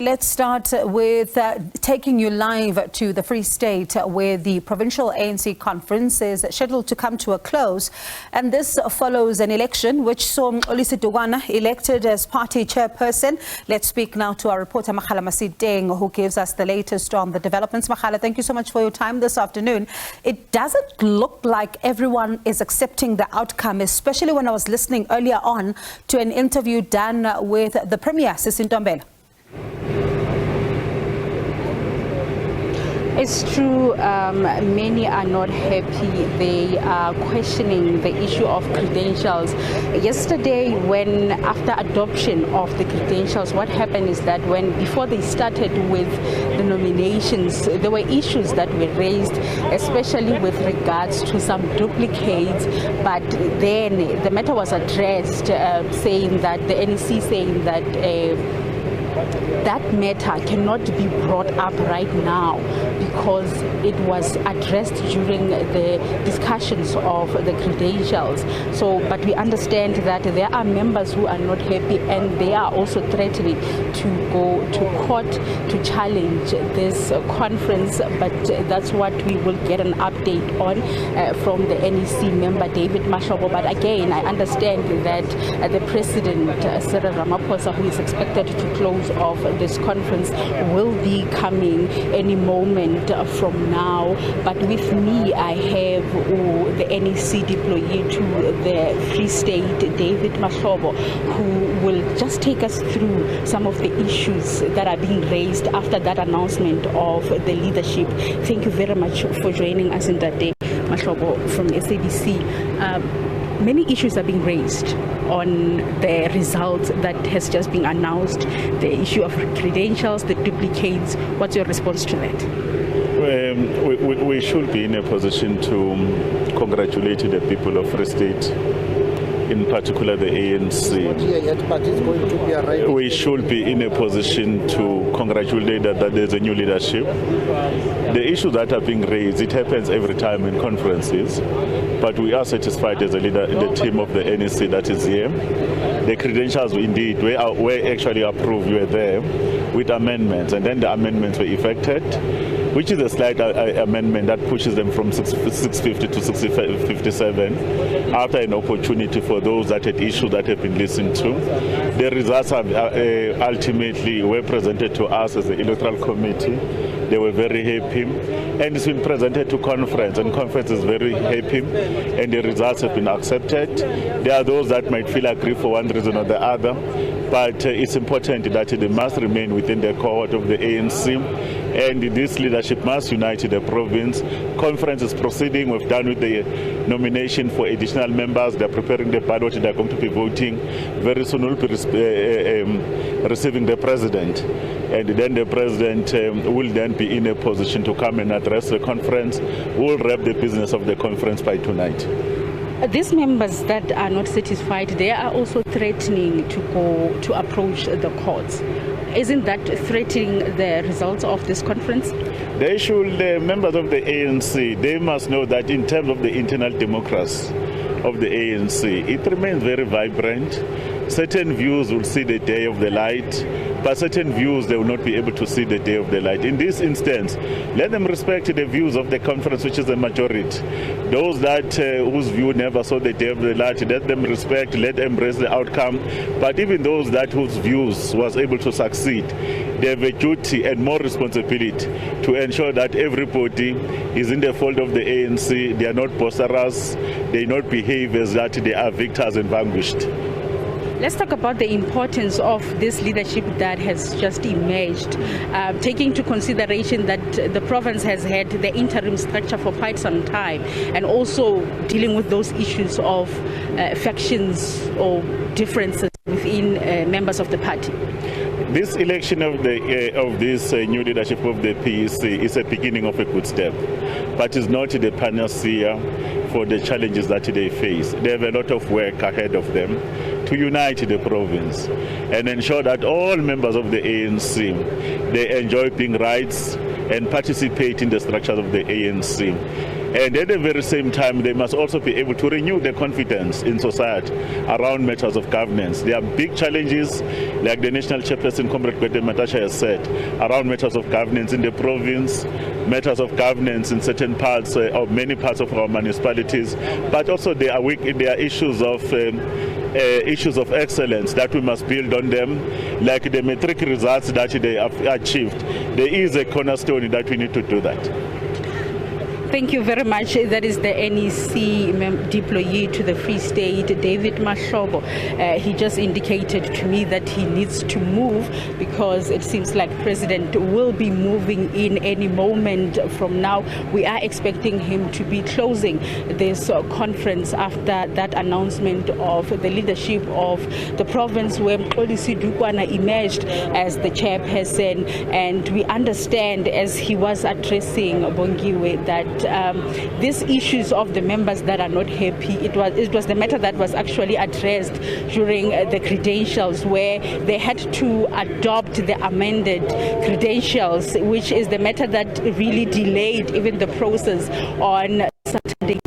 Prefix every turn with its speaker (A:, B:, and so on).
A: Let's start with taking you live to the Free State, where the provincial ANC conference is scheduled to come to a close. And this follows an election which saw Mxolisi Dukwana elected as party chairperson. Let's speak now to our reporter Makgala Msiteng, who gives us the latest on the developments. Makgala, thank you so much for your time this afternoon. It doesn't look like everyone is accepting the outcome, especially when I was listening earlier on to an interview done with the Premier, Sisi Ntombela.
B: It's true, many are not happy. They are questioning the issue of credentials. Yesterday, after adoption of the credentials, what happened is that before they started with the nominations, there were issues that were raised, especially with regards to some duplicates. But then the matter was addressed, saying that the NEC saying that that matter cannot be brought up right now because it was addressed during the discussions of the credentials. But we understand that there are members who are not happy, and they are also threatening to go to court to challenge this conference. But that's what we will get an update on from the NEC member David Mashobo. But again, I understand that the President, Cyril Ramaphosa, who is expected to close off this conference, will be coming any moment from now. But with me, I have the NEC deployee to the Free State, David Mashobo, who will just take us through some of the issues that are being raised after that announcement of the leadership. Thank you very much for joining us in that day, Mashobo from SABC. Many issues are being raised on the results that has just been announced, the issue of credentials, the duplicates. What's your response to that?
C: We should be in a position to congratulate the people of Free State, in particular the ANC. We should be in a position to congratulate that there's a new leadership. The issues that are being raised, it happens every time in conferences, but we are satisfied as a leader, the team of the NEC that is here. The credentials indeed were actually approved, were there with amendments, and then the amendments were effected, which is a slight amendment that pushes them from 650 to 657 after an opportunity for those that had issues that have been listened to. The results have ultimately were presented to us as the electoral committee. They were very happy, and it's been presented to conference, and conference is very happy, and the results have been accepted. There are those that might feel aggrieved for one reason or the other, but it's important that they must remain within the cohort of the ANC, and this leadership must unite the province. Conference is proceeding. We've done with the nomination for additional members. They're preparing the ballot. They're going to be voting. Very soon we'll be receiving the president, and then the president will then be in a position to come and address the conference. We'll wrap the business of the conference by tonight.
B: These members that are not satisfied, they are also threatening to approach the courts. Isn't that threatening the results of this conference?
C: The members of the ANC, they must know that in terms of the internal democracy of the ANC, it remains very vibrant. Certain views will see the day of the light, but certain views they will not be able to see the day of the light. In this instance, let them respect the views of the conference, which is the majority. Those that whose view never saw the day of the light, let them respect, let them embrace the outcome. But even those that whose views was able to succeed, they have a duty and more responsibility to ensure that everybody is in the fold of the ANC. They are not boisterous, they not behave as that they are victors and vanquished.
B: Let's talk about the importance of this leadership that has just emerged, taking into consideration that the province has had the interim structure for quite some time, and also dealing with those issues of factions or differences within members of the party.
C: This election of this new leadership of the PEC is a beginning of a good step, but it's not the panacea for the challenges that they face. They have a lot of work ahead of them to unite the province and ensure that all members of the ANC, they enjoy being rights and participate in the structures of the ANC. And at the very same time, they must also be able to renew their confidence in society around matters of governance. There are big challenges, like the national chairperson, Comrade Gwede Matasha, has said, around matters of governance in the province, matters of governance in certain parts or many parts of our municipalities, but also there are issues of excellence that we must build on them, like the metric results that they have achieved. There is a cornerstone that we need to do that.
B: Thank you very much. That is the NEC deployee to the Free State, David Mahlobo. He just indicated to me that he needs to move because it seems like President will be moving in any moment from now. We are expecting him to be closing this conference after that announcement of the leadership of the province, where Mxolisi Dukwana emerged as the chairperson. And we understand, as he was addressing Bongiwe, that these issues of the members that are not happy, it was the matter that was actually addressed during the credentials, where they had to adopt the amended credentials, which is the matter that really delayed even the process on Saturday